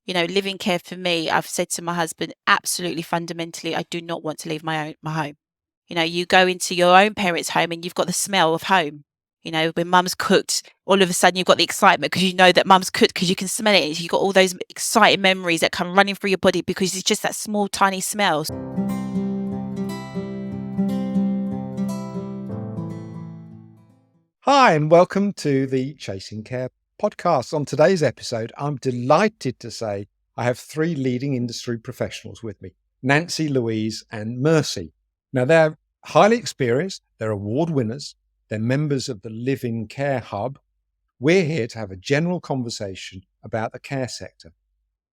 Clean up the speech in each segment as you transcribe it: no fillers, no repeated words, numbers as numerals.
Living care for me, I've said to my husband, absolutely fundamentally, I do not want to leave my home. You go into your own parents' home and you've got the smell of home. When mum's cooked, all of a sudden you've got the excitement because you know that mum's cooked because you can smell it. You've got all those exciting memories that come running through your body because it's just that small, tiny smell. Hi, and welcome to the Chasing Care podcast. On today's episode, I'm delighted to say I have three leading industry professionals with me, Nancy, Louise, and Mercy. Now, they're highly experienced, they're award winners, they're members of the Live-in Care Hub. We're here to have a general conversation about the care sector.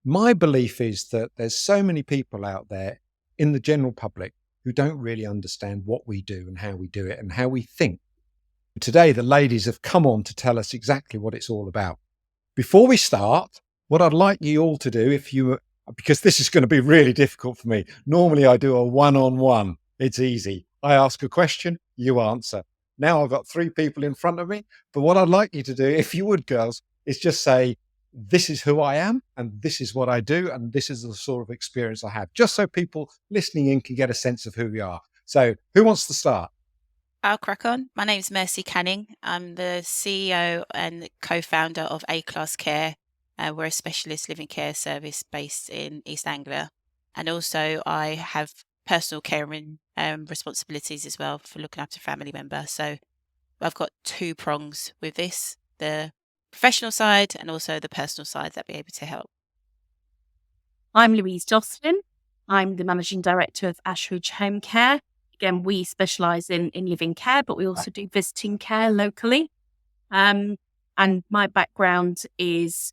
My belief is that there's so many people out there in the general public who don't really understand what we do and how we do it and how we think. Today, the ladies have come on to tell us exactly what it's all about. Before we start, what I'd like you all to do, because this is going to be really difficult for me. Normally, I do a one-on-one. It's easy. I ask a question, you answer. Now I've got three people in front of me. But what I'd like you to do, if you would, girls, is just say, this is who I am, and this is what I do, and this is the sort of experience I have, just so people listening in can get a sense of who we are. So who wants to start? I'll crack on. My name's Mercy Canning. I'm the CEO and co-founder of A-Class Care. We're a specialist living care service based in East Anglia. And also I have personal care and responsibilities as well for looking after a family member. So I've got two prongs with this, the professional side and also the personal side that be able to help. I'm Louise Jocelyn. I'm the Managing Director of Ashridge Home Care. Again, we specialise in living care, but we also do visiting care locally. And my background is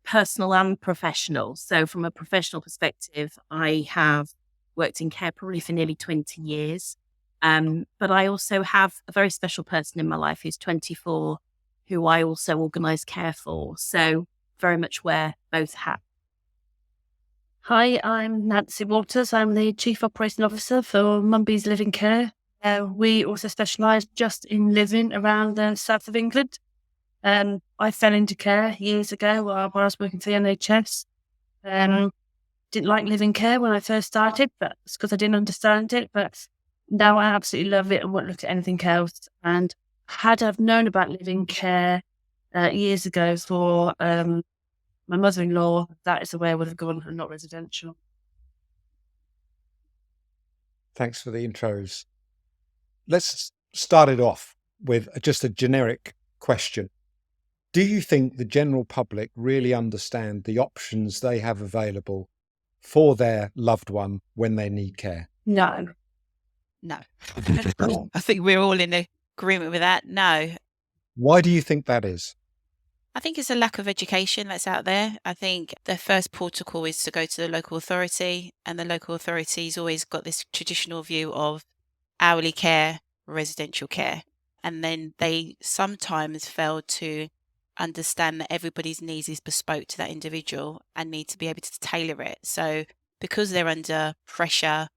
personal and professional. So from a professional perspective, I have worked in care probably for nearly 20 years. But I also have a very special person in my life who's 24, who I also organise care for. So very much wear both hats. Hi, I'm Nancy Waters. I'm the Chief Operating Officer for Mumby's Living Care. We also specialise just in living around the south of England. I fell into care years ago while I was working for the NHS. Didn't like living care when I first started, but it's because I didn't understand it. But now I absolutely love it and won't look at anything else. And had I've known about living care years ago for my mother-in-law, that is the way I would have gone, and not residential. Thanks for the intros. Let's start it off with just a generic question. Do you think the general public really understand the options they have available for their loved one when they need care? No. I think we're all in agreement with that. No. Why do you think that is? I think it's a lack of education that's out there. I think the first protocol is to go to the local authority, and the local authority's always got this traditional view of hourly care, residential care. And then they sometimes fail to understand that everybody's needs is bespoke to that individual and need to be able to tailor it. So because they're under pressure,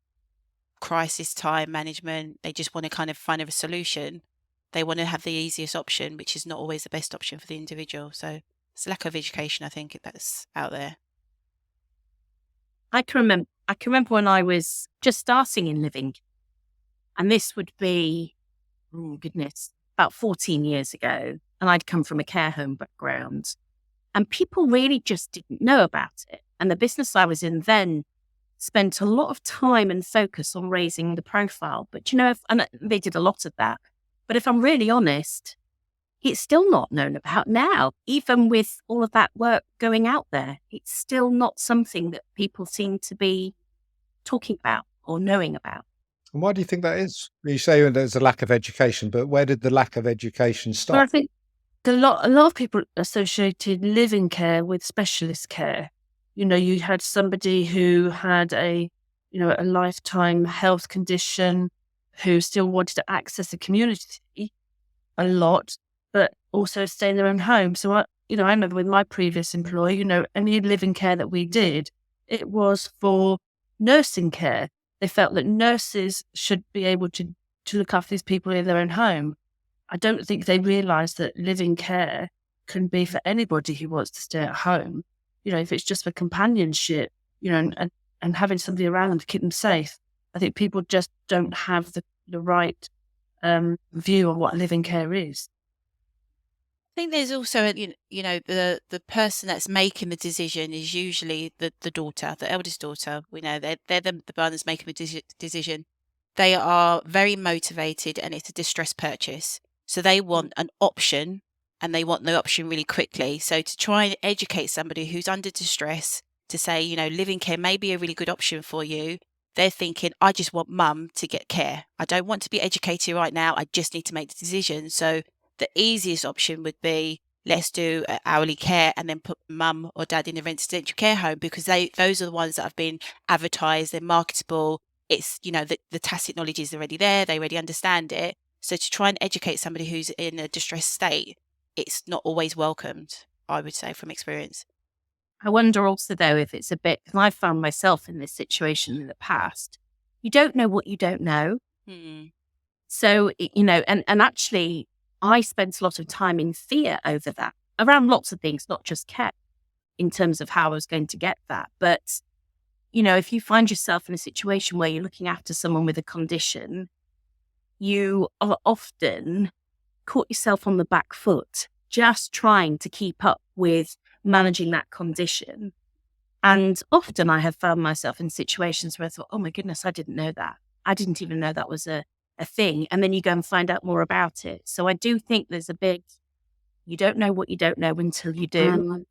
crisis time management, they just want to kind of find a solution. They want to have the easiest option, which is not always the best option for the individual. So it's a lack of education, I think, that's out there. I can remember when I was just starting in living, and this would be, about 14 years ago. And I'd come from a care home background, and people really just didn't know about it. And the business I was in then spent a lot of time and focus on raising the profile. But, and they did a lot of that. But if I'm really honest, it's still not known about now. Even with all of that work going out there, it's still not something that people seem to be talking about or knowing about. And why do you think that is? You say there's a lack of education, but where did the lack of education stop? Well, I think a lot of people associated living care with specialist care. You had somebody who had a lifetime health condition, who still wanted to access the community a lot, but also stay in their own home. So, I remember with my previous employer, any living care that we did, it was for nursing care. They felt that nurses should be able to look after these people in their own home. I don't think they realised that living care can be for anybody who wants to stay at home. if it's just for companionship, and having somebody around them to keep them safe. I think people just don't have the right view on what living care is. I think there's also, the person that's making the decision is usually the daughter, the eldest daughter. We know they're the one that's making the decision. They are very motivated, and it's a distress purchase. So they want an option, and they want the option really quickly. So to try and educate somebody who's under distress to say, living care may be a really good option for you. They're thinking, I just want mum to get care. I don't want to be educated right now. I just need to make the decision. So the easiest option would be, let's do hourly care and then put mum or dad in a residential care home, because those are the ones that have been advertised, they're marketable. It's, the tacit knowledge is already there. They already understand it. So to try and educate somebody who's in a distressed state, it's not always welcomed, I would say, from experience. I wonder also, though, if it's a bit, because I've found myself in this situation in the past. You don't know what you don't know. So, and actually, I spent a lot of time in fear over that, around lots of things, not just care, in terms of how I was going to get that. But, if you find yourself in a situation where you're looking after someone with a condition, you are often caught yourself on the back foot, just trying to keep up with managing that condition. And often I have found myself in situations where I thought, oh my goodness, I didn't know that. I didn't even know that was a thing. And then you go and find out more about it. So I do think there's a big, you don't know what you don't know until you do.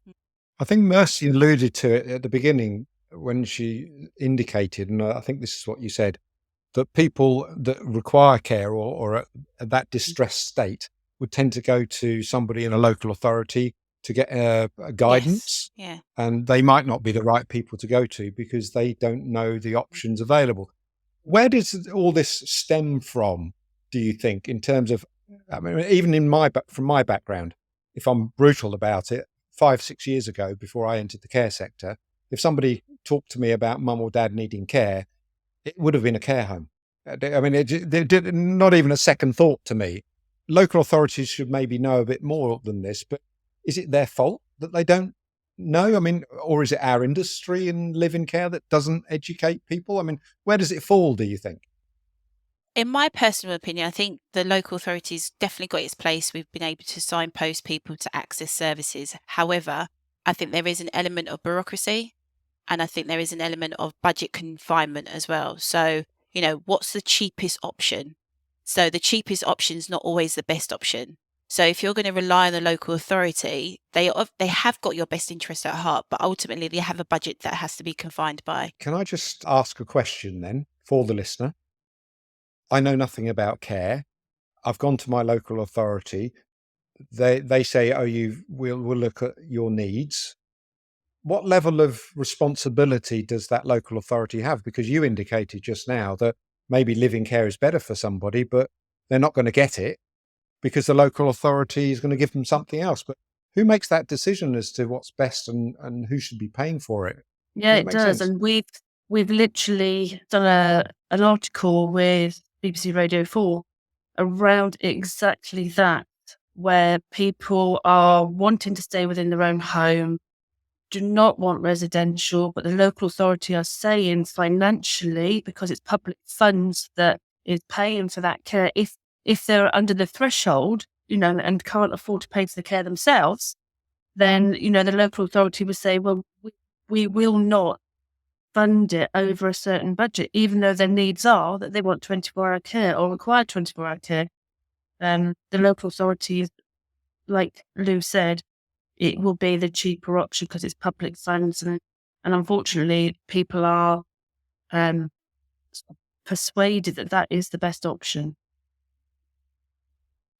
I think Mercy alluded to it at the beginning when she indicated, and I think this is what you said, that people that require care or at that distressed state would tend to go to somebody in a local authority to get a guidance. Yes. Yeah. And they might not be the right people to go to because they don't know the options available. Where does all this stem from, do you think, in terms of, I mean, even from my background, if I'm brutal about it, 5-6 years ago, before I entered the care sector, if somebody talked to me about mum or dad needing care, it would have been a care home. I mean, they did not even a second thought to me. Local authorities should maybe know a bit more than this, but is it their fault that they don't know? I mean, or is it our industry in living care that doesn't educate people? I mean, where does it fall, do you think? In my personal opinion, I think the local authorities definitely got its place. We've been able to signpost people to access services. However, I think there is an element of bureaucracy, and I think there is an element of budget confinement as well. So, what's the cheapest option? So the cheapest option is not always the best option. So if you're going to rely on the local authority, they have got your best interest at heart, but ultimately they have a budget that has to be confined by. Can I just ask a question then for the listener? I know nothing about care. I've gone to my local authority. They say, oh, we'll look at your needs. What level of responsibility does that local authority have? Because you indicated just now that maybe living care is better for somebody, but they're not going to get it because the local authority is going to give them something else. But who makes that decision as to what's best and who should be paying for it? Yeah, it does. Sense? And we've literally done an article with BBC Radio 4 around exactly that, where people are wanting to stay within their own home, do not want residential, but the local authority are saying financially, because it's public funds that is paying for that care, if they're under the threshold, and can't afford to pay for the care themselves, then, the local authority would say, well, we will not fund it over a certain budget, even though their needs are that they want 24-hour care or require 24-hour care. The local authority, like Lou said, it will be the cheaper option because it's public funds. And unfortunately, people are persuaded that is the best option.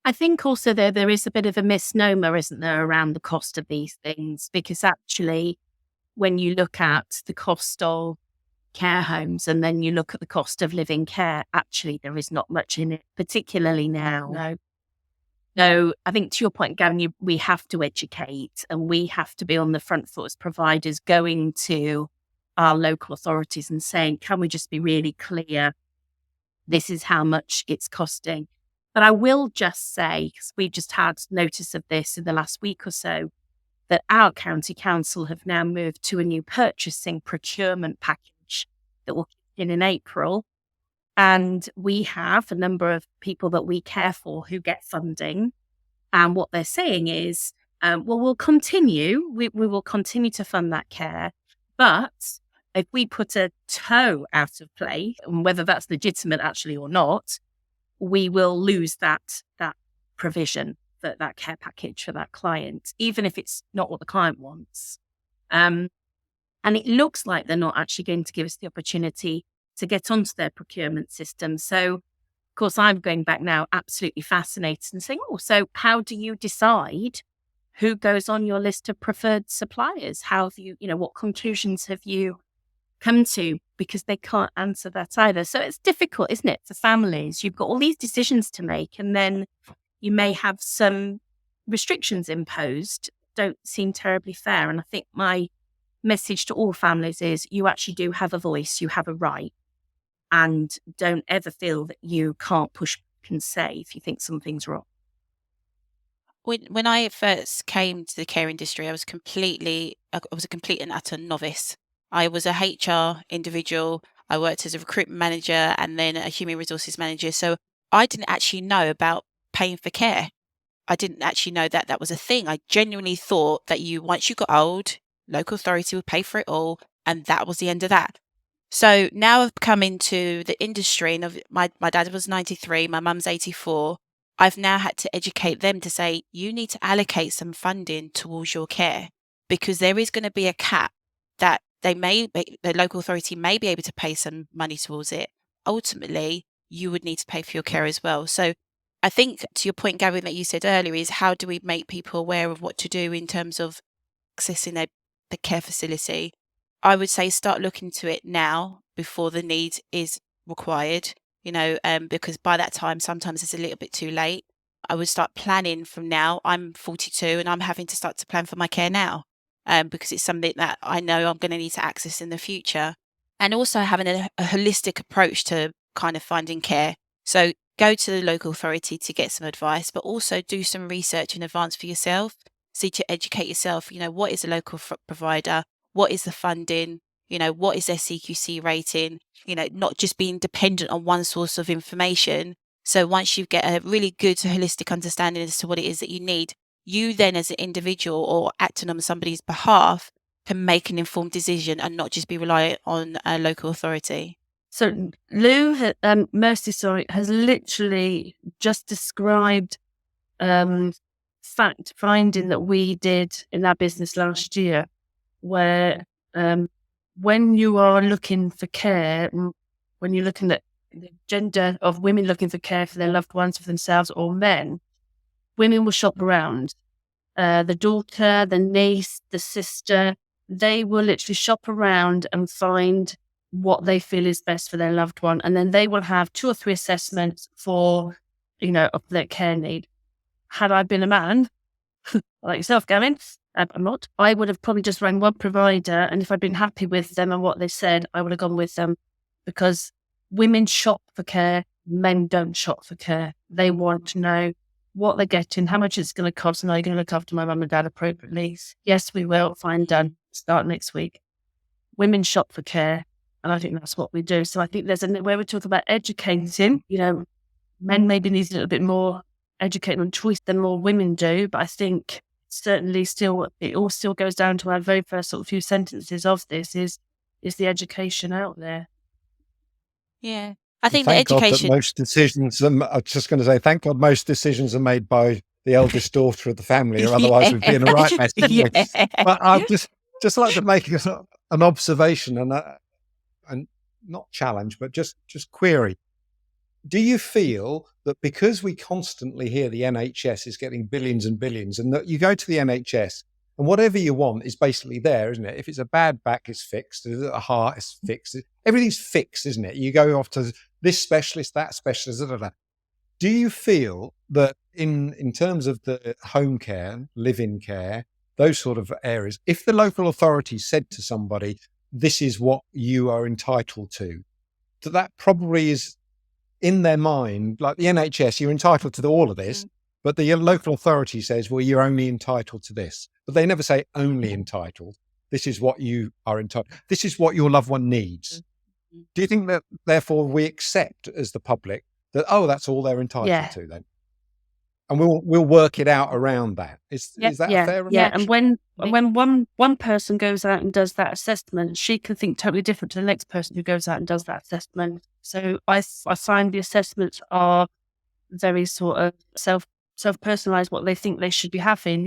I think also there is a bit of a misnomer, isn't there, around the cost of these things? Because actually, when you look at the cost of care homes and then you look at the cost of living care, actually there is not much in it, particularly now. No. So I think to your point, Gavin, we have to educate and we have to be on the front foot as providers, going to our local authorities and saying, can we just be really clear? This is how much it's costing. But I will just say, because we just had notice of this in the last week or so, that our county council have now moved to a new purchasing procurement package that will kick in April. And we have a number of people that we care for who get funding. And what they're saying is, well, we will continue to fund that care. But if we put a toe out of play, and whether that's legitimate actually or not, we will lose that provision, that care package for that client, even if it's not what the client wants. And it looks like they're not actually going to give us the opportunity to get onto their procurement system. So, of course, I'm going back now absolutely fascinated and saying, so how do you decide who goes on your list of preferred suppliers? How have you, what conclusions have you come to? Because they can't answer that either. So it's difficult, isn't it, for families? You've got all these decisions to make, and then you may have some restrictions imposed. Don't seem terribly fair. And I think my message to all families is you actually do have a voice, you have a right, and don't ever feel that you can't push and say if you think something's wrong. When I first came to the care industry, I was a complete and utter novice. I was a HR individual. I worked as a recruitment manager and then a human resources manager. So I didn't actually know about paying for care. I didn't actually know that that was a thing. I genuinely thought that once you got old, local authority would pay for it all, and that was the end of that. So now I've come into the industry, and my dad was 93, my mum's 84. I've now had to educate them to say, you need to allocate some funding towards your care, because there is going to be a cap that the local authority may be able to pay some money towards it. Ultimately, you would need to pay for your care as well. So I think to your point, Gavin, that you said earlier is how do we make people aware of what to do in terms of accessing the care facility? I would say start looking to it now before the need is required, because by that time, sometimes it's a little bit too late. I would start planning from now. I'm 42 and I'm having to start to plan for my care now because it's something that I know I'm going to need to access in the future. And also having a holistic approach to kind of finding care. So go to the local authority to get some advice, but also do some research in advance for yourself. So to educate yourself, what is a local provider? What is the funding? What is their CQC rating? Not just being dependent on one source of information. So once you get a really good holistic understanding as to what it is that you need, you then as an individual or acting on somebody's behalf can make an informed decision and not just be reliant on a local authority. So Mercy, has literally just described fact finding that we did in our business last year, where when you are looking for care, when you're looking at the gender of women looking for care for their loved ones, for themselves or men, women will shop around. The daughter, the niece, the sister, they will literally shop around and find what they feel is best for their loved one. And then they will have 2 or 3 assessments for, of their care need. Had I been a man, like yourself, Gavin, I'm not, I would have probably just rang one provider. And if I'd been happy with them and what they said, I would have gone with them, because women shop for care. Men don't shop for care. They want to know what they're getting, how much it's going to cost, and are you going to look after my mum and dad appropriately? Yes, we will. Fine, done. Start next week. Women shop for care. And I think that's what we do. So I think there's where we talk about educating, men maybe need a little bit more educating on choice than more women do. But I think certainly it all still goes down to our very first sort of few sentences of this is the education out there. Yeah. I think thank the education. God that most decisions, I was just going to say, thank God most decisions are made by the eldest daughter of the family, or otherwise we'd be in a right mess. Yeah. But I'd just like to make an observation and not challenge, but just query. Do you feel that because we constantly hear the NHS is getting billions and billions, and that you go to the NHS and whatever you want is basically there, isn't it? If it's a bad back, it's fixed. If it's a heart, it's fixed. Everything's fixed, isn't it? You go off to this specialist, that specialist, Do you feel that in terms of the home care, live-in care, those sort of areas, if the local authority said to somebody, this is what you are entitled to, that probably is in their mind, like the NHS, you're entitled to all of this, But the local authority says, well, you're only entitled to this. But they never say only entitled. This is what you are entitled. This is what your loved one needs. Do you think that, therefore, we accept as the public that, oh, that's all they're entitled to then? And we'll work it out around that. Is that a fair reflection? And when one person goes out and does that assessment, she can think totally different to the next person who goes out and does that assessment. So I find the assessments are very sort of self-personalized, what they think they should be having.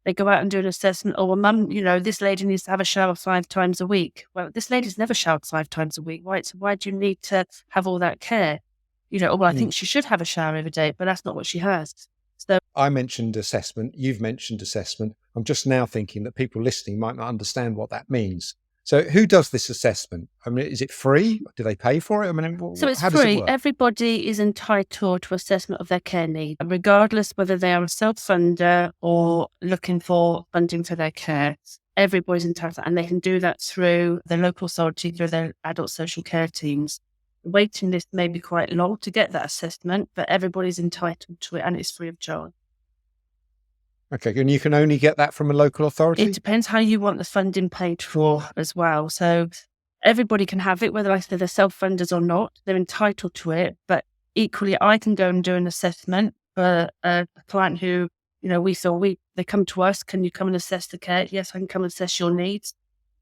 They go out and do an assessment. Oh, well, mum, this lady needs to have a shower 5 times a week. Well, this lady's never showered 5 times a week. Right? So why do you need to have all that care? I think she should have a shower every day, but that's not what she has. So I mentioned assessment. You've mentioned assessment. I'm just now thinking that people listening might not understand what that means. So who does this assessment? I mean, is it free? Do they pay for it? I mean, so it's how does free. it work? Everybody is entitled to assessment of their care need, regardless whether they are a self-funder or looking for funding for their care. Everybody's entitled, and they can do that through the local authority, through their adult social care teams. The waiting list may be quite long to get that assessment, but everybody's entitled to it, and it's free of charge. Okay, and you can only get that from a local authority? It depends how you want the funding paid for as well. So everybody can have it, whether they're self-funders or not. They're entitled to it, but equally, I can go and do an assessment for a client who, they come to us. Can you come and assess the care? Yes, I can come and assess your needs.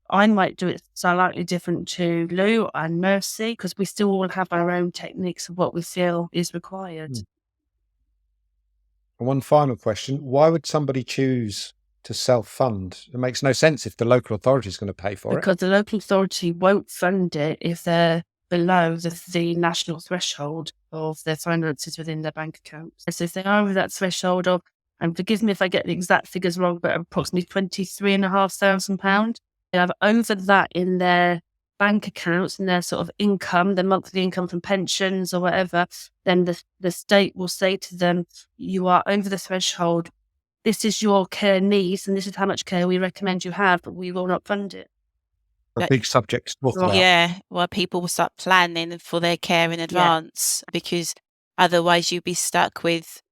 I might do it slightly different to Lou and Mercy, because we still all have our own techniques of what we feel is required. And one final question. Why would somebody choose to self-fund? It makes no sense if the local authority is going to pay for it. Because the local authority won't fund it if they're below the national threshold of their finances within their bank account. So if they are over that threshold of, and forgive me if I get the exact figures wrong, but approximately £23,500, they have over that in their bank accounts and their sort of income, their monthly income from pensions or whatever, then the state will say to them, you are over the threshold. This is your care needs, and this is how much care we recommend you have, but we will not fund it. A big subject to talk about. Yeah, well, people will start planning for their care in advance, because otherwise you'd be stuck with,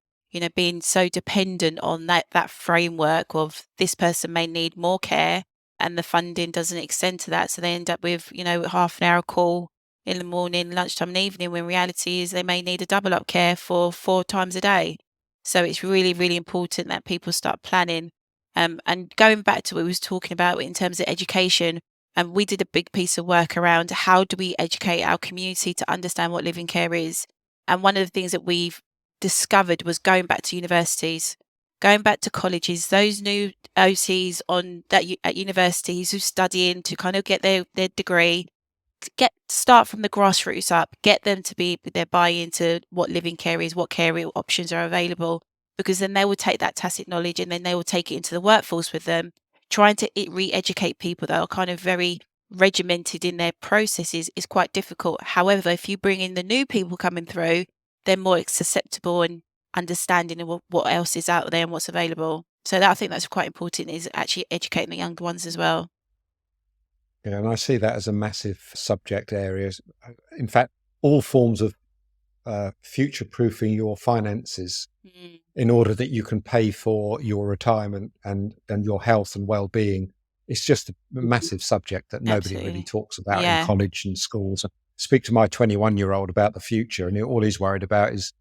being so dependent on that framework of this person may need more care and the funding doesn't extend to that. So they end up with, half an hour call in the morning, lunchtime and evening, when reality is they may need a double up care for 4 times a day. So it's really, really important that people start planning. And going back to what we was talking about in terms of education, and we did a big piece of work around how do we educate our community to understand what living care is. And one of the things that we've discovered was going back to universities, going back to colleges, those new OTs at universities who studying to kind of get their degree, start from the grassroots up, get them to be their buy into what living care is, what care options are available, because then they will take that tacit knowledge and then they will take it into the workforce with them. Trying to re-educate people that are kind of very regimented in their processes is quite difficult. However, if you bring in the new people coming through, they're more susceptible and understanding of what else is out there and what's available. So I think that's quite important, is actually educating the younger ones as well. Yeah, and I see that as a massive subject area. In fact, all forms of future-proofing your finances in order that you can pay for your retirement and your health and well-being. It's just a massive subject that nobody really talks about in college and schools. I speak to my 21-year-old about the future, and all he's worried about is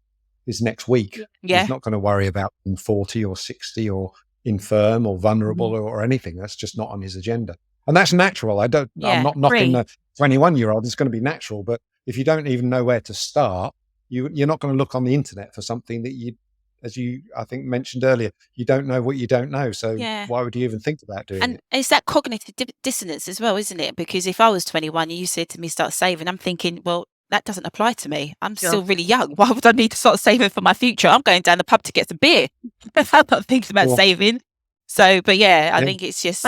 next week. He's not going to worry about being 40 or 60 or infirm or vulnerable or anything. That's just not on his agenda. And that's natural. I'm not knocking the 21-year-old. It's going to be natural. But if you don't even know where to start, you're not going to look on the internet for something that I think mentioned earlier, you don't know what you don't know. So why would you even think about doing it? And it's that cognitive dissonance as well, isn't it? Because if I was 21 and you said to me, start saving, I'm thinking, well, that doesn't apply to me. I'm still really young. Why would I need to start saving for my future? I'm going down the pub to get some beer. I'm not thinking about saving. So, but I think it's just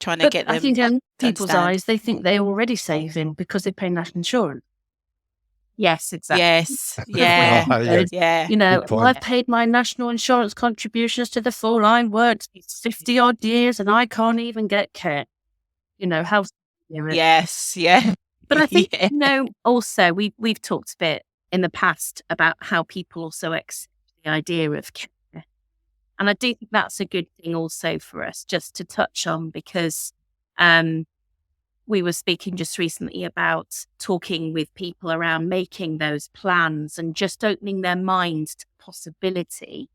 trying to get them. I think in people's eyes, they think they're already saving because they pay national insurance. Yes, exactly. Yes, well, I've paid my national insurance contributions to the full. I worked 50 odd years and I can't even get care. How? Yes, yeah. But I think also we've talked a bit in the past about how people also accept the idea of care. And I do think that's a good thing also for us just to touch on, because we were speaking just recently about talking with people around making those plans and just opening their minds to the possibility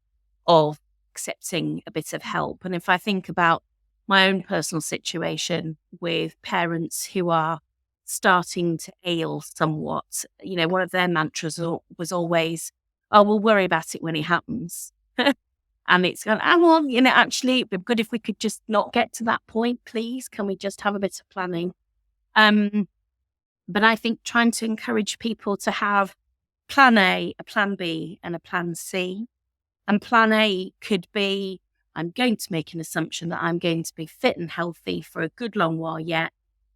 of accepting a bit of help. And if I think about my own personal situation with parents who are starting to ail somewhat, one of their mantras was always, "Oh, we'll worry about it when it happens." And it's gone, well, actually, it'd be good if we could just not get to that point, please. Can we just have a bit of planning? But I think trying to encourage people to have plan A, a plan B, and a plan C. And plan A could be, I'm going to make an assumption that I'm going to be fit and healthy for a good long while yet,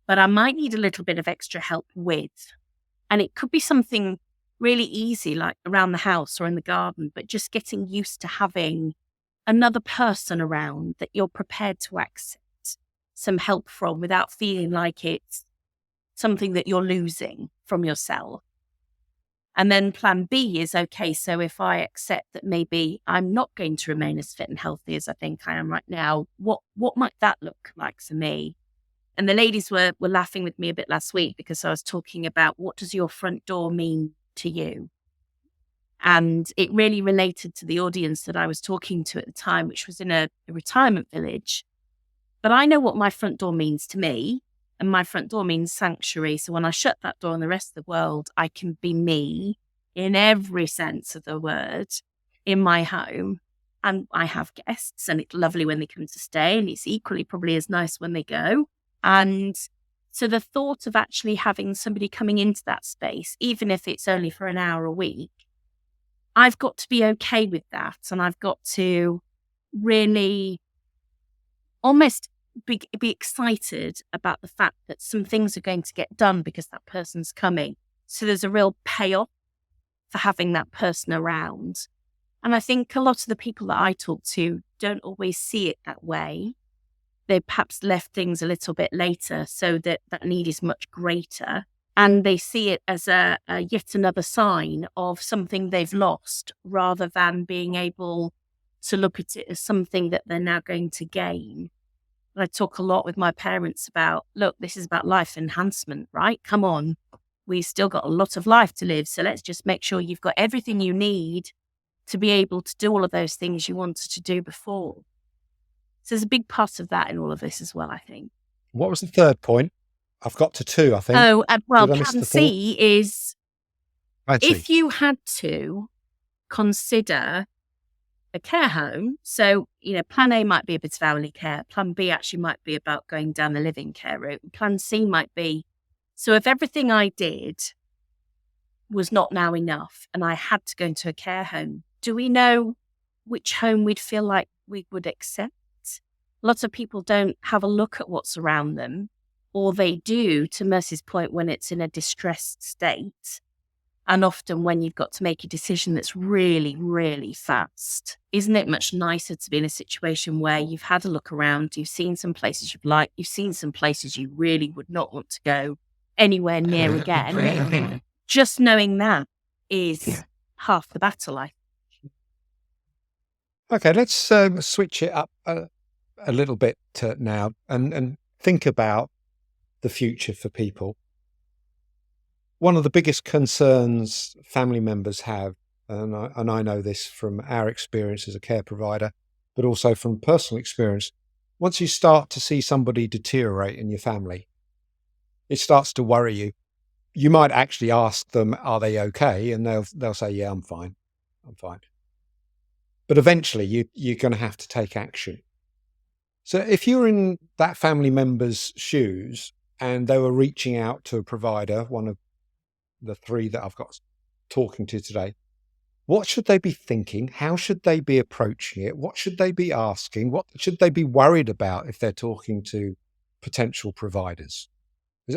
but I might need a little bit of extra help with. And it could be something really easy, like around the house or in the garden, but just getting used to having another person around that you're prepared to accept some help from without feeling like it's something that you're losing from yourself. And then plan B is, okay, so if I accept that maybe I'm not going to remain as fit and healthy as I think I am right now, what might that look like for me? And the ladies were laughing with me a bit last week because I was talking about, what does your front door mean to you? And it really related to the audience that I was talking to at the time, which was in a retirement village. But I know what my front door means to me, and my front door means sanctuary. So when I shut that door on the rest of the world, I can be me in every sense of the word in my home. And I have guests, and it's lovely when they come to stay, and it's equally probably as nice when they go. And so the thought of actually having somebody coming into that space, even if it's only for an hour a week, I've got to be okay with that. And I've got to really almost be excited about the fact that some things are going to get done because that person's coming. So there's a real payoff for having that person around. And I think a lot of the people that I talk to don't always see it that way. They perhaps left things a little bit later, so that need is much greater. And they see it as a yet another sign of something they've lost, rather than being able to look at it as something that they're now going to gain. I talk a lot with my parents about, look, this is about life enhancement, right? Come on. We've still got a lot of life to live. So let's just make sure you've got everything you need to be able to do all of those things you wanted to do before. So there's a big part of that in all of this as well, I think. What was the third point? I've got to 2, I think. Oh, well, Did I miss plan the C is, Fancy. if you had to consider a care home. So, plan A might be a bit of hourly care. Plan B actually might be about going down the living care route. Plan C might be, so if everything I did was not now enough and I had to go into a care home, do we know which home we'd feel like we would accept? Lots of people don't have a look at what's around them, or they do, to Mercy's point, when it's in a distressed state. And often when you've got to make a decision that's really, really fast, isn't it much nicer to be in a situation where you've had a look around, you've seen some places you've liked, you've seen some places you really would not want to go anywhere near again. Just knowing that is half the battle, I think. Okay, let's switch it up a little bit now and think about the future for people. One of the biggest concerns family members have, and I know this from our experience as a care provider, but also from personal experience, once you start to see somebody deteriorate in your family, it starts to worry you. You might actually ask them, are they okay? And they'll say, yeah, I'm fine. But eventually you're going to have to take action. So if you're in that family member's shoes and they were reaching out to a provider, one of the 3 that I've got talking to today, what should they be thinking? How should they be approaching it? What should they be asking? What should they be worried about if they're talking to potential providers?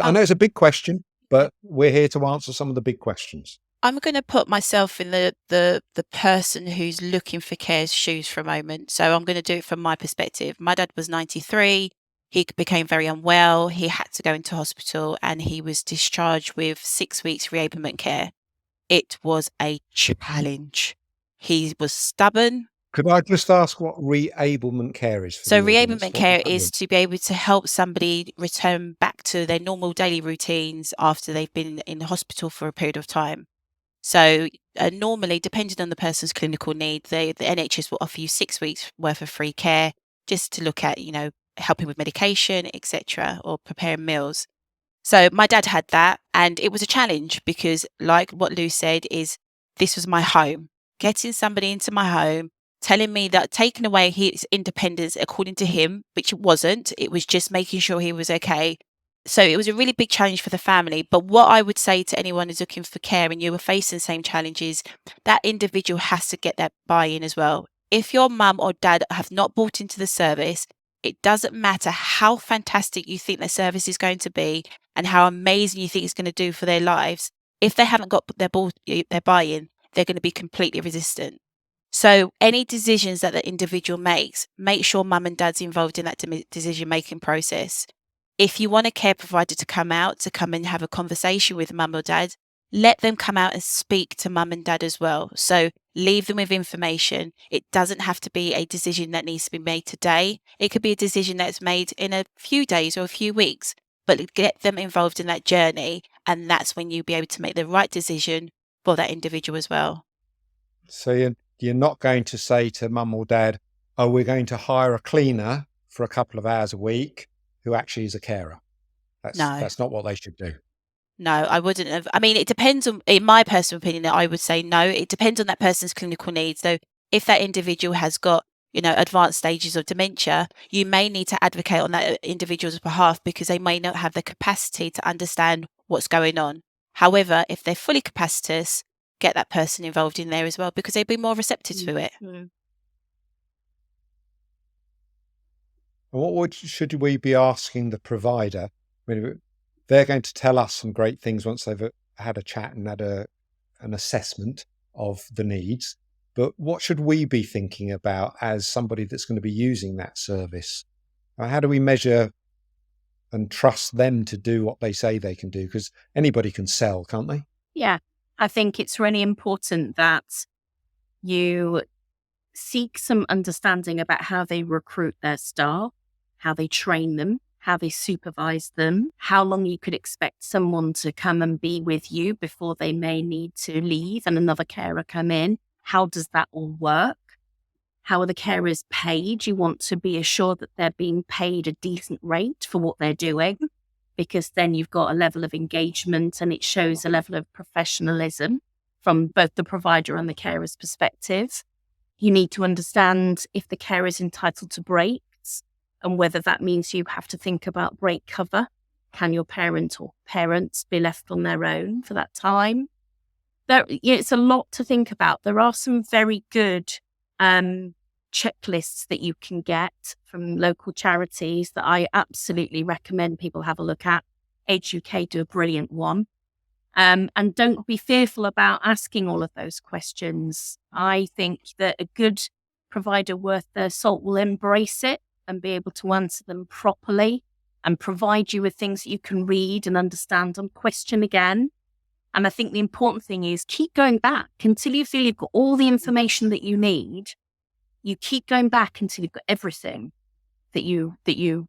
I know it's a big question, but we're here to answer some of the big questions. I'm going to put myself in the person who's looking for care's shoes for a moment. So I'm going to do it from my perspective. My dad was 93. He became very unwell. He had to go into hospital and he was discharged with 6 weeks reablement care. It was a challenge. He was stubborn. Could I just ask what re-ablement care is for So the audience? reablement What does care that is mean? to be able to help somebody return back to their normal daily routines after they've been in hospital for a period of time. So normally, depending on the person's clinical need, the NHS will offer you 6 weeks worth of free care just to look at, helping with medication, etc., or preparing meals. So my dad had that, and it was a challenge because, like what Lou said, is this was my home. Getting somebody into my home, telling me that taking away his independence according to him, which it wasn't, it was just making sure he was okay. So it was a really big challenge for the family. But what I would say to anyone who's looking for care and you were facing the same challenges, that individual has to get that buy-in as well. If your mum or dad have not bought into the service, it doesn't matter how fantastic you think the service is going to be and how amazing you think it's going to do for their lives. If they haven't got their buy-in, they're going to be completely resistant. So any decisions that the individual makes, make sure mum and dad's involved in that decision-making process. If you want a care provider to come and have a conversation with mum or dad, let them come out and speak to mum and dad as well. So leave them with information. It doesn't have to be a decision that needs to be made today. It could be a decision that's made in a few days or a few weeks, but get them involved in that journey. And that's when you'll be able to make the right decision for that individual as well. So you're not going to say to mum or dad, oh, we're going to hire a cleaner for a couple of hours a week who actually is a carer. No. That's not what they should do. No, I wouldn't have. I mean, it depends on, in my personal opinion, that I would say no. It depends on that person's clinical needs. So if that individual has got, advanced stages of dementia, you may need to advocate on that individual's behalf because they may not have the capacity to understand what's going on. However, if they're fully capacitous, get that person involved in there as well because they'd be more receptive to it. And should we be asking the provider? I mean, they're going to tell us some great things once they've had a chat and had an assessment of the needs. But what should we be thinking about as somebody that's going to be using that service? How do we measure and trust them to do what they say they can do? Because anybody can sell, can't they? Yeah, I think it's really important that you seek some understanding about how they recruit their staff, how they train them, how they supervise them, how long you could expect someone to come and be with you before they may need to leave and another carer come in. How does that all work? How are the carers paid? You want to be assured that they're being paid a decent rate for what they're doing, because then you've got a level of engagement and it shows a level of professionalism from both the provider and the carer's perspective. You need to understand if the carer is entitled to breaks and whether that means you have to think about break cover. Can your parent or parents be left on their own for that time? It's a lot to think about. There are some very good checklists that you can get from local charities that I absolutely recommend people have a look at. Age UK do a brilliant one. And don't be fearful about asking all of those questions. I think that a good provider worth their salt will embrace it and be able to answer them properly and provide you with things that you can read and understand and question again. And I think the important thing is keep going back until you feel you've got all the information that you need. You keep going back until you've got everything that you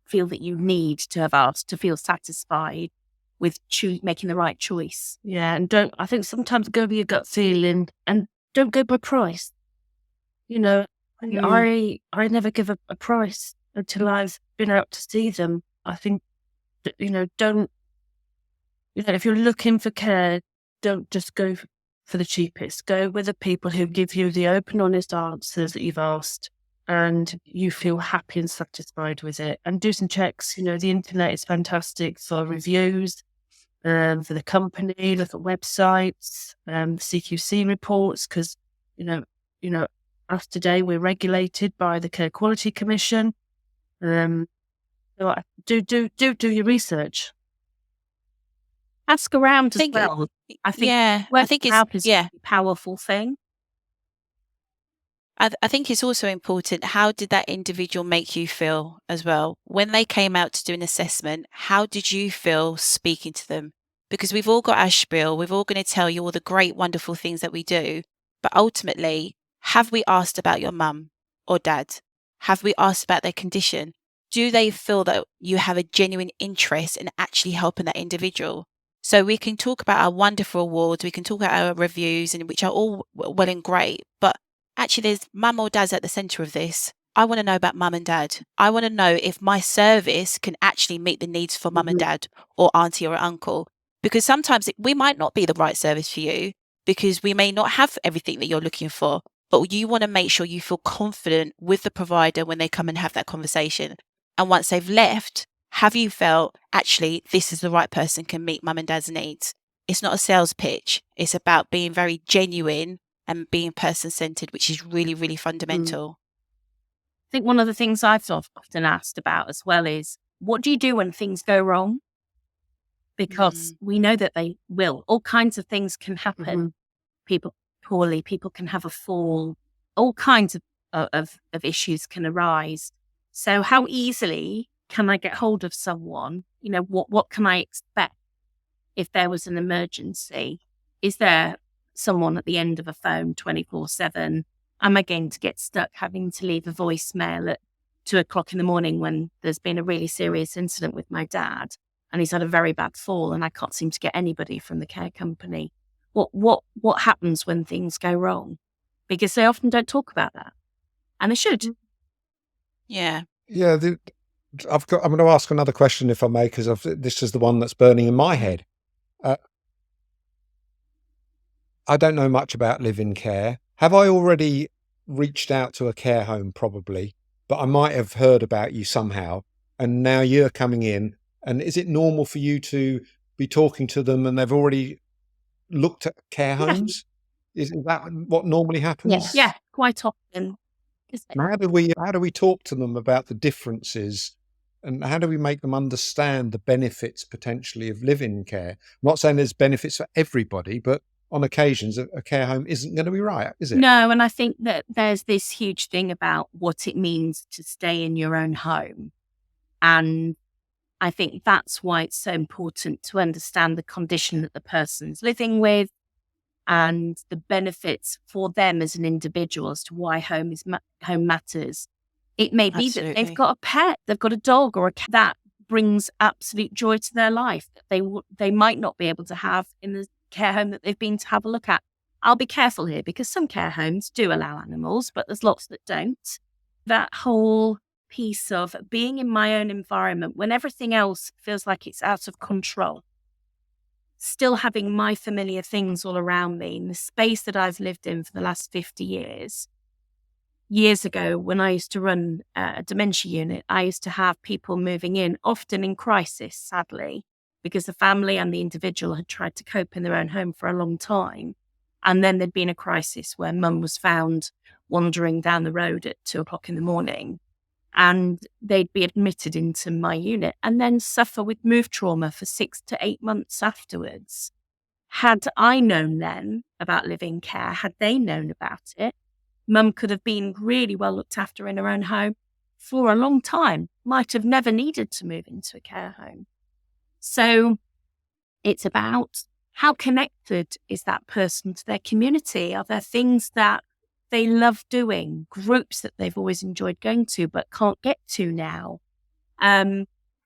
feel that you need to have asked to feel satisfied with making the right choice. Yeah, and I think sometimes go with your gut feeling and don't go by price. I never give a price until I've been out to see them. I think, if you're looking for care, don't just go for the cheapest. Go with the people who give you the open, honest answers that you've asked and you feel happy and satisfied with it. And do some checks. The internet is fantastic for reviews, for the company, look at websites, CQC reports, because, us today, we're regulated by the Care Quality Commission. So do your research. Ask around as well. I think it's a powerful thing. I think it's also important, how did that individual make you feel as well? When they came out to do an assessment, how did you feel speaking to them? Because we've all got our spiel, we're all going to tell you all the great, wonderful things that we do. But ultimately, have we asked about your mum or dad? Have we asked about their condition? Do they feel that you have a genuine interest in actually helping that individual? So we can talk about our wonderful awards, we can talk about our reviews, and which are all well and great, but actually there's mum or dad's at the centre of this. I want to know about mum and dad. I want to know if my service can actually meet the needs for mum and dad or auntie or uncle. Because sometimes we might not be the right service for you because we may not have everything that you're looking for, but you want to make sure you feel confident with the provider when they come and have that conversation. And once they've left, have you felt actually this is the right person can meet mum and dad's needs? It's not a sales pitch. It's about being very genuine and being person centered, which is really, really fundamental. I think one of the things I've often asked about as well is, what do you do when things go wrong? Because we know that they will. All kinds of things can happen. People poorly, people can have a fall, all kinds of issues can arise. So how easily can I get hold of someone? You know, what can I expect if there was an emergency? Is there someone at the end of a phone 24/7? Am I going to get stuck having to leave a voicemail at 2:00 in the morning when there's been a really serious incident with my dad and he's had a very bad fall and I can't seem to get anybody from the care company? What happens when things go wrong? Because they often don't talk about that, and they should. Yeah. Yeah, I'm going to ask another question, if I may, because this is the one that's burning in my head. I don't know much about live-in care. Have I already reached out to a care home? Probably, but I might have heard about you somehow, and now you're coming in. And is it normal for you to be talking to them and they've already looked at care homes? Is that what normally happens? Yeah, quite often. How do we talk to them about the differences, and how do we make them understand the benefits potentially of live-in care? I'm not saying there's benefits for everybody, but on occasions a care home isn't going to be right, is it? No, and I think that there's this huge thing about what it means to stay in your own home. And I think that's why it's so important to understand the condition that the person's living with and the benefits for them as an individual as to why home matters. It may be that they've got a pet, they've got a dog or a cat that brings absolute joy to their life that they might not be able to have in the care home that they've been to have a look at. I'll be careful here because some care homes do allow animals, but there's lots that don't. That whole piece of being in my own environment when everything else feels like it's out of control, still having my familiar things all around me in the space that I've lived in for the last 50 years. Years ago, when I used to run a dementia unit, I used to have people moving in, often in crisis, sadly, because the family and the individual had tried to cope in their own home for a long time. And then there'd been a crisis where mum was found wandering down the road at 2:00 in the morning. And they'd be admitted into my unit and then suffer with move trauma for 6 to 8 months afterwards. Had I known then about live-in care, had they known about it, mum could have been really well looked after in her own home for a long time, might have never needed to move into a care home. So it's about how connected is that person to their community? Are there things that they love doing, groups that they've always enjoyed going to but can't get to now?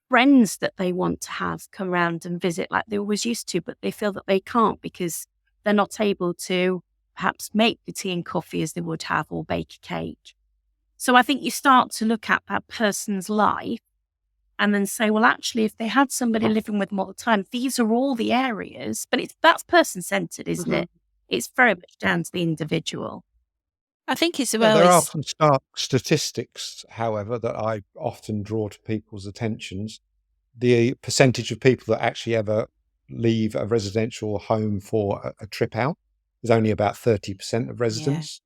Friends that they want to have come around and visit like they always used to, but they feel that they can't because they're not able to perhaps make the tea and coffee as they would have or bake a cake. So I think you start to look at that person's life and then say, well, actually, if they had somebody living with them all the time, these are all the areas, but that's person-centered, isn't it? It's very much down to the individual. I think it's There are some stark statistics, however, that I often draw to people's attentions. The percentage of people that actually ever leave a residential home for a trip out is only about 30% of residents.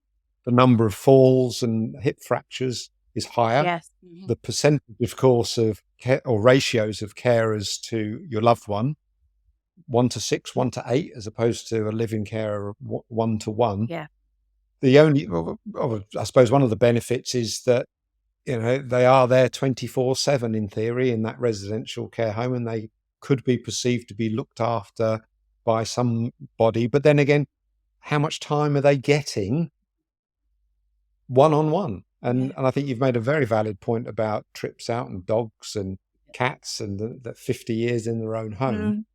The number of falls and hip fractures is higher. Yes. The percentage, of course, of care, or ratios of carers to your loved one, 1 to 6, 1 to 8, as opposed to a living carer 1 to 1. Yeah. The only, I suppose, one of the benefits is that, you know, they are there 24/7 in theory in that residential care home, and they could be perceived to be looked after by somebody. But then again, how much time are they getting one-on-one. And I think you've made a very valid point about trips out and dogs and cats and the 50 years in their own home.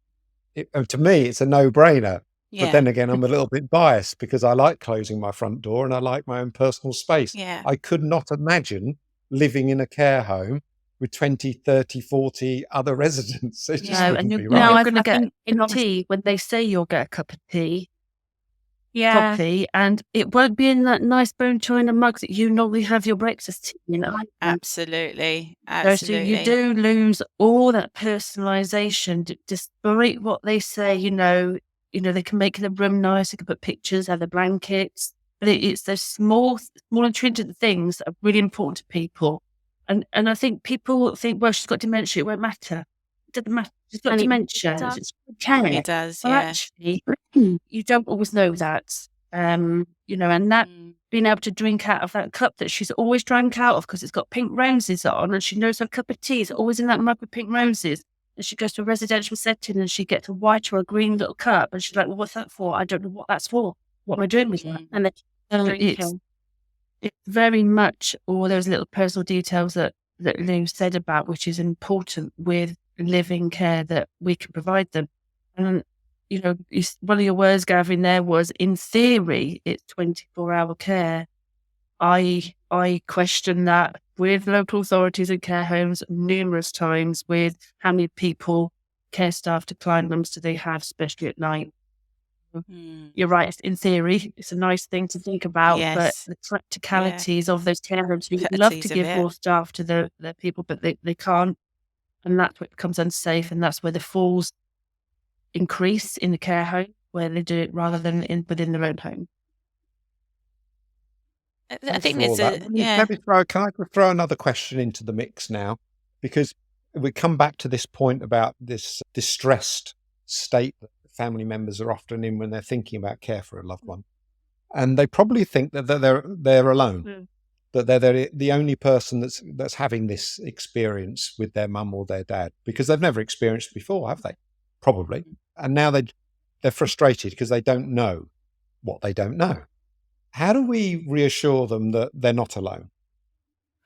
To me, it's a no-brainer. But then again, I'm a little bit biased because I like closing my front door and I like my own personal space. Yeah. I could not imagine living in a care home with 20, 30, 40 other residents. It just No, wouldn't and be you're right. going to get think a tea when they say you'll get a cup of tea, Yeah. coffee, and it won't be in that nice bone china mug that you normally have your breakfast tea in. Absolutely. So you do lose all that personalisation, despite what they say. They can make the room nice. They can put pictures, have the blankets, but it's those small intrinsic things that are really important to people. And I think people think, well, she's got dementia, it won't matter. It doesn't matter. She's got dementia. It's okay. It does, Well, yeah. actually, you don't always know that. And that being able to drink out of that cup that she's always drank out of because it's got pink roses on, and she knows her cup of tea is always in that mug with pink roses. And she goes to a residential setting and she gets a white or a green little cup, and she's like, "Well, what's that for? I don't know what that's for. What am I doing with that?" And then it's very much all those little personal details that Lou said about, which is important with living care that we can provide them. And one of your words, Gavin, there was, in theory, it's 24-hour care. I question that with local authorities and care homes numerous times with how many people, care staff to client rooms do they have, especially at night. You're right. In theory, it's a nice thing to think about, but the practicalities of those care homes, we would love to give more staff to their people, but they can't. And that's what becomes unsafe. And that's where the falls increase in the care home, where they do it rather than within their own home. I think there's Can I throw another question into the mix now? Because we come back to this point about this distressed state that family members are often in when they're thinking about care for a loved one. And they probably think that they're alone, that they're the only person that's having this experience with their mum or their dad, because they've never experienced it before, have they? Probably. And now they're frustrated because they don't know what they don't know. How do we reassure them that they're not alone?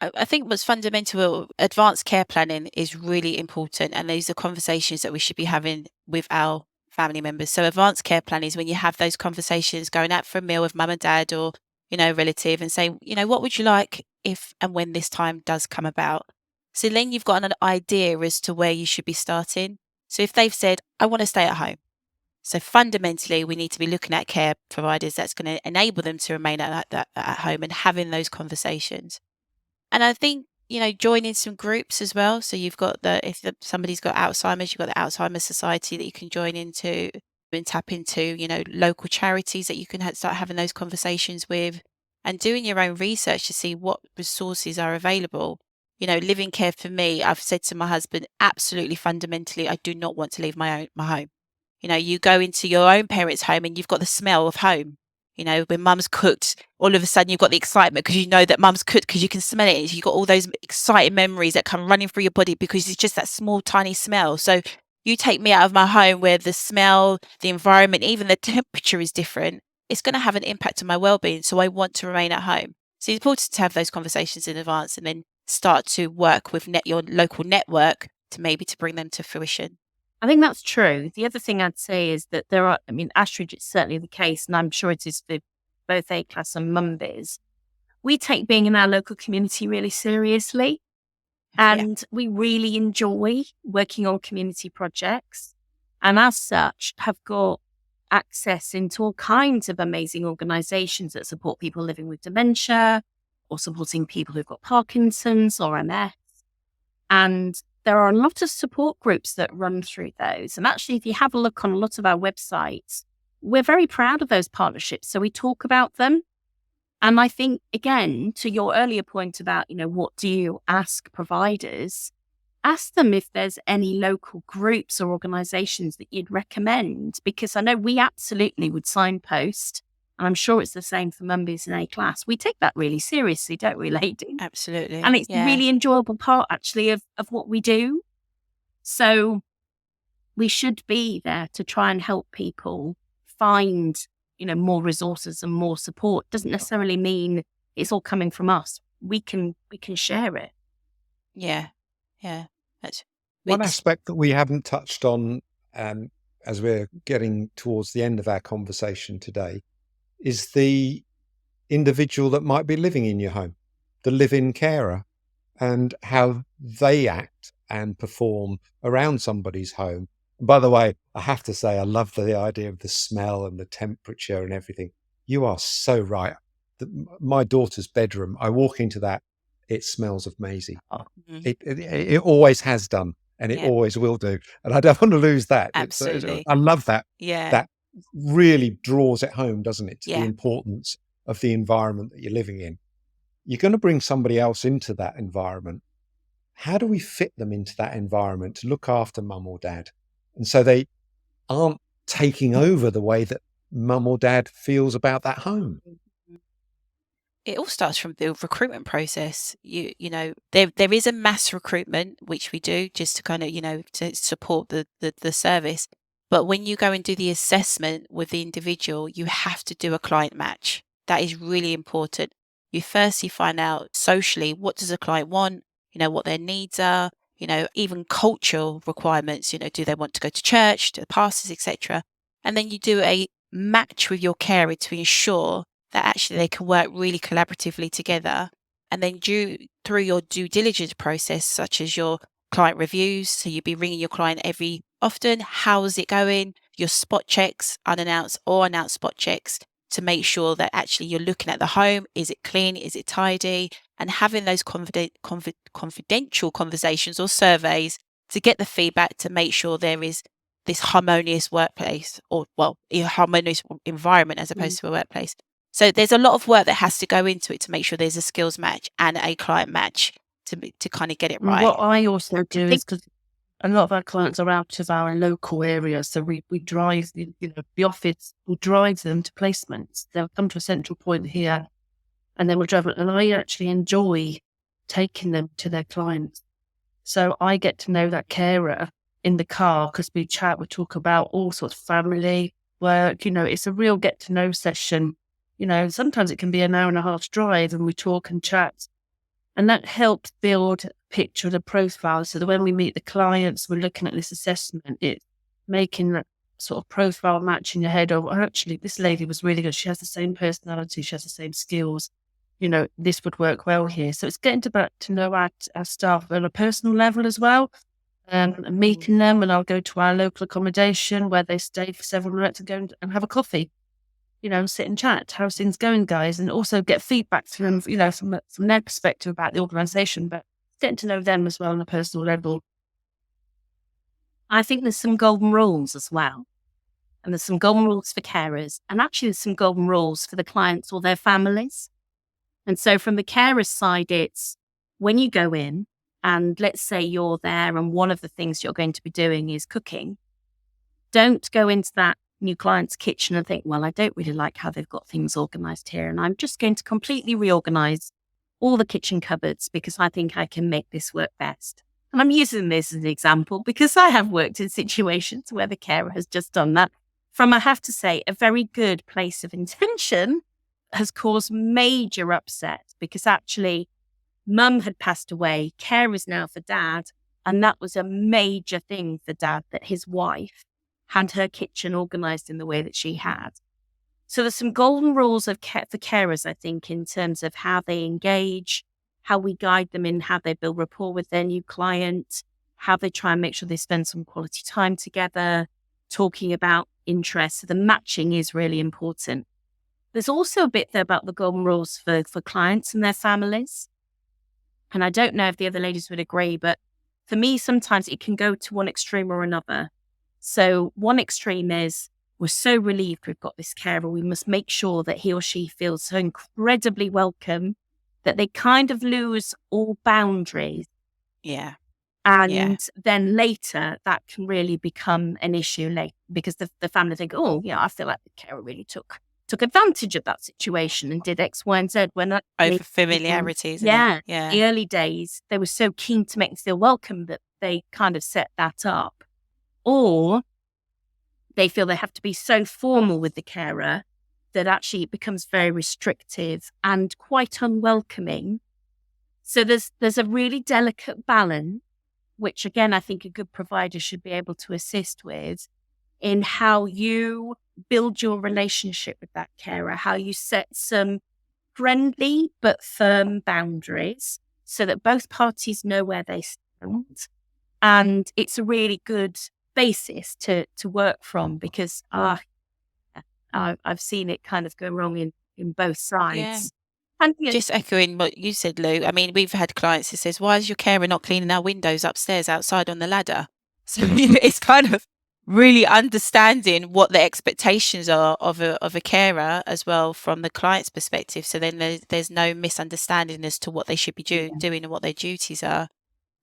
I think what's fundamental, advanced care planning is really important. And these are conversations that we should be having with our family members. So advanced care planning is when you have those conversations, going out for a meal with mum and dad or, relative, and saying, what would you like if and when this time does come about? So then you've got an idea as to where you should be starting. So if they've said, I want to stay at home. So fundamentally, we need to be looking at care providers that's going to enable them to remain at home and having those conversations. And I think, joining some groups as well. So you've got if somebody's got Alzheimer's, you've got the Alzheimer's Society that you can join into and tap into, local charities that you can start having those conversations with, and doing your own research to see what resources are available. Living care for me, I've said to my husband, absolutely fundamentally, I do not want to leave my home. You go into your own parents' home and you've got the smell of home. When mum's cooked, all of a sudden you've got the excitement because you know that mum's cooked because you can smell it. You've got all those exciting memories that come running through your body because it's just that small, tiny smell. So you take me out of my home where the smell, the environment, even the temperature is different. It's going to have an impact on my well-being. So I want to remain at home. So it's important to have those conversations in advance and then start to work with your local network to bring them to fruition. I think that's true. The other thing I'd say is that Ashridge, it's certainly the case, and I'm sure it is for both A-Class and Mumbies. We take being in our local community really seriously, and we really enjoy working on community projects, and as such have got access into all kinds of amazing organisations that support people living with dementia or supporting people who've got Parkinson's or MS. And there are a lot of support groups that run through those. And actually, if you have a look on a lot of our websites, we're very proud of those partnerships. So we talk about them. And I think, again, to your earlier point about, what do you ask providers? Ask them if there's any local groups or organisations that you'd recommend, because I know we absolutely would signpost. And I'm sure it's the same for Mumbies and A-Class. We take that really seriously, don't we, lady? Absolutely. And it's a really enjoyable part, actually, of what we do. So we should be there to try and help people find, more resources and more support. Doesn't necessarily mean it's all coming from us. We can share it. Yeah. Yeah. One aspect that we haven't touched on as we're getting towards the end of our conversation today is the individual that might be living in your home, the live-in carer, and how they act and perform around somebody's home. And by the way, I have to say, I love the idea of the smell and the temperature and everything. You are so right. My daughter's bedroom, I walk into that, it smells of Maisie. It always has done, and it always will do. And I don't want to lose that. Absolutely. I love that. Yeah. That really draws it home, doesn't it, to the Yeah. importance of the environment that you're living in. You're going to bring somebody else into that environment. How do we fit them into that environment to look after mum or dad? And so they aren't taking over the way that mum or dad feels about that home. It all starts from the recruitment process. You know, there is a mass recruitment, which we do just to kind of, to support the service. But when you go and do the assessment with the individual, you have to do a client match. That is really important. You firstly find out socially, what does a client want? What their needs are, even cultural requirements, do they want to go to church, to the pastors, etc. And then you do a match with your carer to ensure that actually they can work really collaboratively together. And then through your due diligence process, such as your client reviews, so you'll be ringing your client every often, how's it going? Your spot checks, unannounced or announced spot checks, to make sure that actually you're looking at the home. Is it clean? Is it tidy? And having those confidential conversations or surveys to get the feedback to make sure there is this harmonious workplace, or a harmonious environment as opposed to a workplace. So there's a lot of work that has to go into it to make sure there's a skills match and a client match to kind of get it right. What I also do is, because a lot of our clients are out of our local area, so we drive, the office will drive them to placements. They'll come to a central point here, and then we'll drive them. And I actually enjoy taking them to their clients. So I get to know that carer in the car, because we chat, we talk about all sorts of family, work, it's a real get to know session. Sometimes it can be an hour and a half drive, and we talk and chat. And that helps build a picture of the profile, so that when we meet the clients, we're looking at this assessment, it's making that sort of profile match in your head of, actually, this lady was really good. She has the same personality. She has the same skills. This would work well here. So it's getting to know our staff on a personal level as well. And meeting them, and I'll go to our local accommodation where they stay for several nights and go and have a coffee. And sit and chat. How's things going, guys? And also get feedback from them, from their perspective about the organisation, but getting to know them as well on a personal level. I think there's some golden rules as well. And there's some golden rules for carers. And actually there's some golden rules for the clients or their families. And so from the carer's side, it's when you go in, and let's say you're there and one of the things you're going to be doing is cooking, don't go into that new client's kitchen and think, well, I don't really like how they've got things organised here, and I'm just going to completely reorganise all the kitchen cupboards because I think I can make this work best. And I'm using this as an example because I have worked in situations where the carer has just done that from, I have to say, a very good place of intention, has caused major upset because actually mum had passed away, care is now for dad, and that was a major thing for dad, that his wife had her kitchen organised in the way that she had. So there's some golden rules for carers, I think, in terms of how they engage, how we guide them in how they build rapport with their new client, how they try and make sure they spend some quality time together, talking about interests. So the matching is really important. There's also a bit there about the golden rules for clients and their families. And I don't know if the other ladies would agree, but for me, sometimes it can go to one extreme or another. So one extreme is, we're so relieved we've got this carer. We must make sure that he or she feels so incredibly welcome that they kind of lose all boundaries. Yeah. And then later that can really become an issue because the family think, oh, I feel like the carer really took advantage of that situation and did X, Y, and Z. When over familiarity, isn't it? Yeah. The early days, they were so keen to make them feel welcome that they kind of set that up. Or they feel they have to be so formal with the carer that actually it becomes very restrictive and quite unwelcoming. So there's a really delicate balance, which again, I think a good provider should be able to assist with, in how you build your relationship with that carer, how you set some friendly but firm boundaries so that both parties know where they stand. And it's a really good basis to work from, because I've seen it kind of go wrong in both sides. Yeah. And Just echoing what you said, Lou. I mean, we've had clients who says, "Why is your carer not cleaning our windows upstairs outside on the ladder?" So it's kind of really understanding what the expectations are of a carer as well from the client's perspective. So then there's no misunderstanding as to what they should be doing and what their duties are.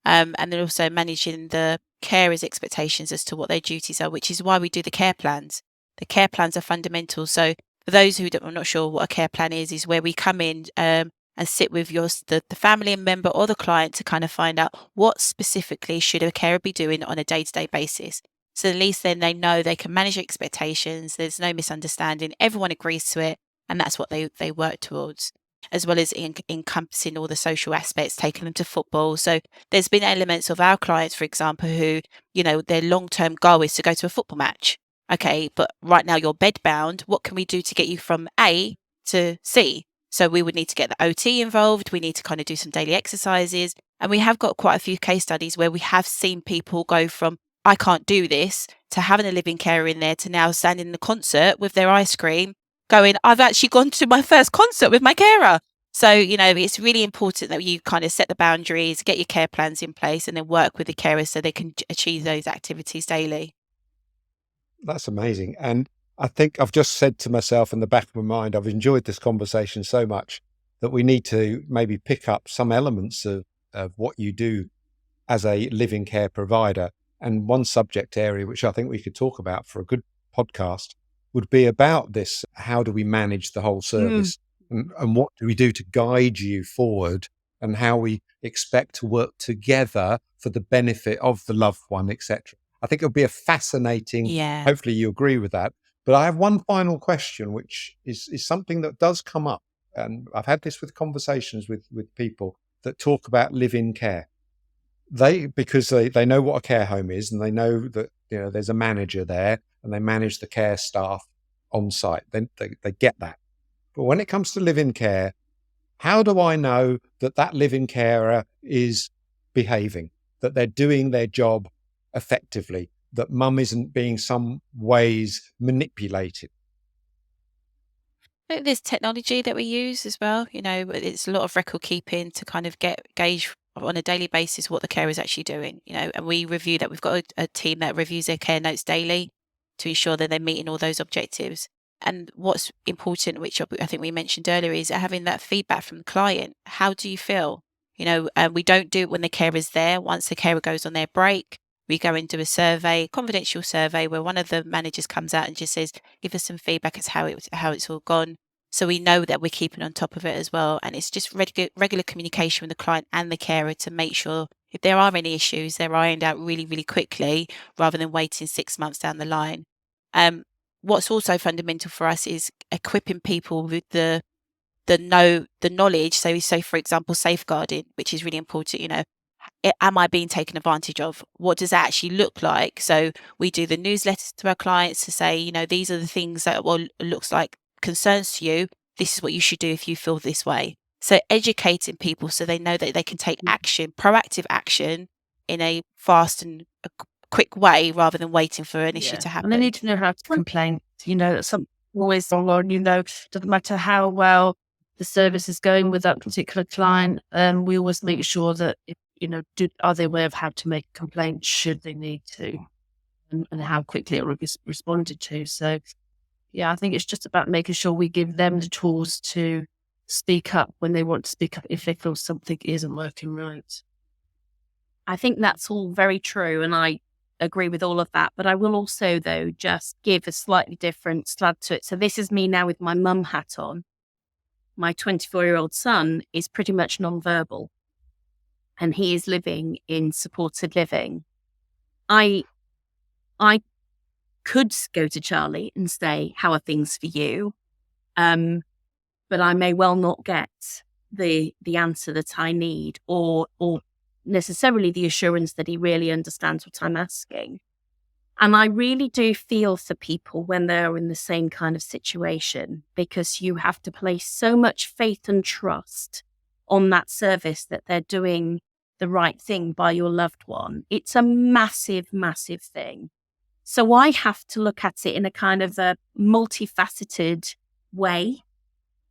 And then also managing the carer's expectations as to what their duties are, which is why we do the care plans. The care plans are fundamental. So for those who are not sure what a care plan is where we come in and sit with the family member or the client to kind of find out what specifically should a carer be doing on a day-to-day basis. So at least then they know they can manage expectations. There's no misunderstanding. Everyone agrees to it, and that's what they work towards, as well as encompassing all the social aspects, taking them to football. So there's been elements of our clients, for example, who, their long-term goal is to go to a football match. Okay, but right now you're bedbound. What can we do to get you from A to C? So we would need to get the OT involved. We need to kind of do some daily exercises. And we have got quite a few case studies where we have seen people go from, I can't do this, to having a living carer in there, to now standing in the concert with their ice cream going, I've actually gone to my first concert with my carer. So, it's really important that you kind of set the boundaries, get your care plans in place, and then work with the carers so they can achieve those activities daily. That's amazing. And I think I've just said to myself in the back of my mind, I've enjoyed this conversation so much that we need to maybe pick up some elements of what you do as a living care provider. And one subject area, which I think we could talk about for a good podcast, would be about this. How do we manage the whole service? And what do we do to guide you forward, and how we expect to work together for the benefit of the loved one, etc. I think it'll be a fascinating, hopefully you agree with that. But I have one final question, which is something that does come up. And I've had this with conversations with people that talk about live-in care. Because they know what a care home is, and they know that there's a manager there and they manage the care staff on site. Then they get that. But when it comes to live-in care, how do I know that live-in carer is behaving, that they're doing their job effectively, that mum isn't being some ways manipulated? I think there's technology that we use as well. It's a lot of record keeping to kind of gauge on a daily basis what the care is actually doing, and we review that. We've got a team that reviews their care notes daily to ensure that they're meeting all those objectives. And what's important, which I think we mentioned earlier, is having that feedback from the client. How do you feel? We don't do it when the carer is there. Once the carer goes on their break, we go and do a survey, confidential survey, where one of the managers comes out and just says, give us some feedback as how it's all gone. So we know that we're keeping on top of it as well. And it's just regular communication with the client and the carer to make sure if there are any issues, they're ironed out really, really quickly, rather than waiting 6 months down the line. What's also fundamental for us is equipping people with the knowledge. So for example, safeguarding, which is really important. Am I being taken advantage of? What does that actually look like? So we do the newsletters to our clients to say, these are the things that looks like concerns to you. This is what you should do if you feel this way. So educating people so they know that they can take action, proactive action, in a fast and a quick way, rather than waiting for an issue to happen. And they need to know how to complain. That something always wrong on. Doesn't matter how well the service is going with that particular client. We always make sure that are they aware of how to make a complaint should they need to, and how quickly it will be responded to. So, yeah, I think it's just about making sure we give them the tools to speak up when they want to speak up if they feel something isn't working right. I think that's all very true, and I agree with all of that. But I will also, though, just give a slightly different slant to it. So this is me now with my mum hat on. My 24-year-old son is pretty much non-verbal, and he is living in supported living. I could go to Charlie and say, how are things for you? but I may well not get the answer that I need, or necessarily the assurance that he really understands what I'm asking. And I really do feel for people when they're in the same kind of situation, because you have to place so much faith and trust on that service that they're doing the right thing by your loved one. It's a massive, massive thing. So I have to look at it in a kind of a multifaceted way.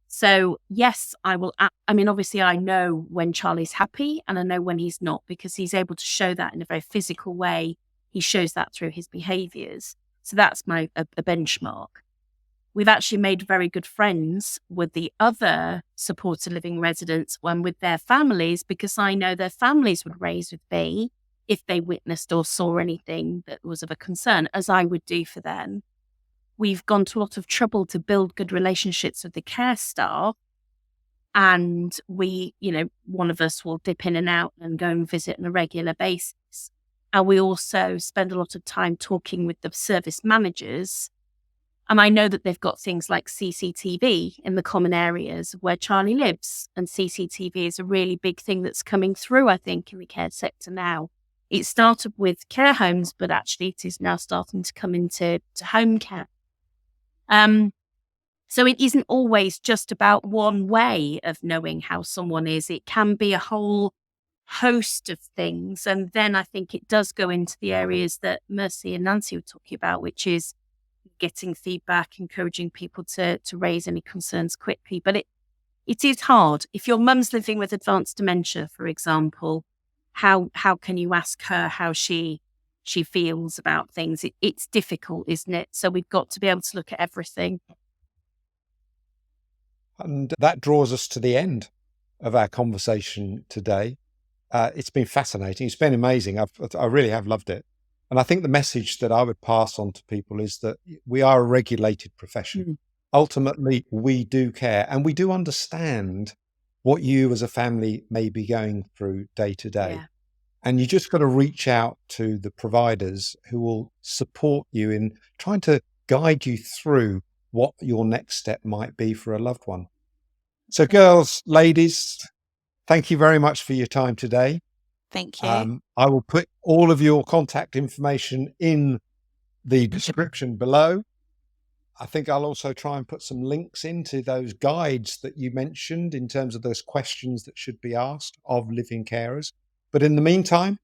So yes, I will. I mean, obviously I know when Charlie's happy and I know when he's not, because he's able to show that in a very physical way. He shows that through his behaviours. So that's a benchmark. We've actually made very good friends with the other supported living residents and with their families, because I know their families would raise with me if they witnessed or saw anything that was of a concern, as I would do for them. We've gone to a lot of trouble to build good relationships with the care staff. And we, one of us will dip in and out and go and visit on a regular basis. And we also spend a lot of time talking with the service managers. And I know that they've got things like CCTV in the common areas where Charlie lives. And CCTV is a really big thing that's coming through, I think, in the care sector now. It started with care homes, but actually it is now starting to come into home care. So it isn't always just about one way of knowing how someone is. It can be a whole host of things. And then I think it does go into the areas that Mercy and Nancy were talking about, which is getting feedback, encouraging people to raise any concerns quickly. But it is hard. If your mum's living with advanced dementia, for example, how can you ask her how she feels about things? It's difficult, isn't it? So we've got to be able to look at everything. And that draws us to the end of our conversation today. It's been fascinating. It's been amazing. I really have loved it. And I think the message that I would pass on to people is that we are a regulated profession. Mm. Ultimately, we do care and we do understand what you as a family may be going through day to day. Yeah. And you just got to reach out to the providers who will support you in trying to guide you through what your next step might be for a loved one. So girls, ladies, thank you very much for your time today. Thank you. I will put all of your contact information in the description below. I think I'll also try and put some links into those guides that you mentioned in terms of those questions that should be asked of living carers. But in the meantime,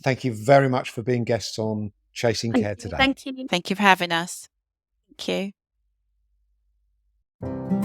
thank you very much for being guests on Chasing Care today. Thank you. Thank you for having us. Thank you.